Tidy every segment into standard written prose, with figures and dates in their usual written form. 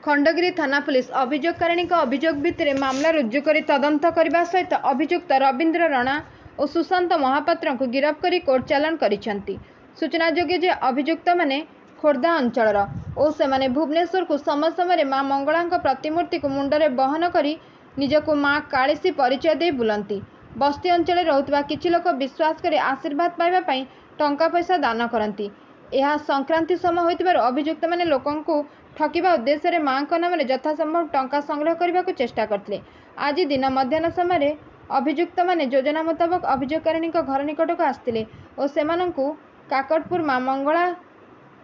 खंडगिरी थाना पुलिस अभियोगकारिणी अभियोग भित्तिरे मामला रुजु कर तदंत करने सहित अभियुक्त रवींद्र रणा और सुशांत महापात्र को गिरफ्त कर कोर्ट चालाण करिसेंती। सूचनायोग्य जे अभियुक्त माने खोर्धा अंचल और से भुवनेश्वर को समय समय माँ मंगला प्रतिमूर्ति को मुंडरे बहन कर निजक माँ कालीसी परिचय दे बुलती। बस्ती अंचल रोकवा किछि लोक विश्वास कर आशीर्वाद पाइबा टंका पैसा दान करती। यह संक्रांति समय होइतिबार अभियुक्त माने लोकंकु ठकिबा उद्देश्य माँ नाम यथासंभव टंका संग्रह करने को चेष्टा करते। आज दिन मध्याह्न समय अभियुक्त माने योजना मुताबक अभियोगकारिणी घर निकट को आसते और सेमानंकु काकटपुर माँ मंगला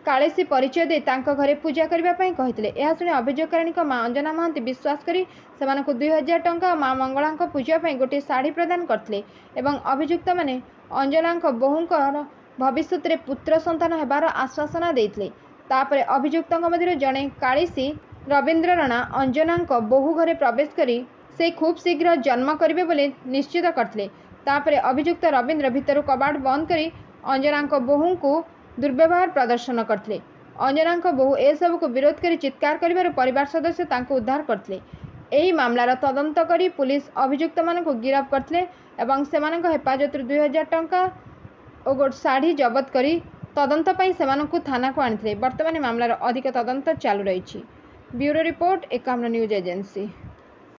कालीसी परिचय दे तांको घरे पूजा करने कहते। यह शुणी अभियोगकारिणी माँ अंजना महांती विश्वास कर 2000 टंका माँ मंगला पूजा गोटे शाढ़ी प्रदान करते। अभियुक्त माने अंजना बोहूंकर भविष्य में पुत्र संतान होबार आश्वासना देते। तापर अभियुक्त मध्य जड़े कालीसी रवींद्र रणा अंजना बोहू घरे प्रवेश करी से खूब शीघ्र जन्म करेंगे बोली निश्चित करते। तापर अभियुक्त रवींद्र भितर कबाट बंद कर अंजना बोहू को दुर्व्यवहार प्रदर्शन करते। अंजना बोहू ए सब को विरोध कर चित्कार कर परिवार सदस्य उद्धार करते। यही मामलार तदंत करी पुलिस अभियुक्त मान गिरफ्त करते और से हेफाजत 2000 टंका और गोटे शाढ़ी जबत करी तदंत से थाना को आनी। वर्तमान मामलार अधिक तदंत चालू रही। Bureau report 51 news agency.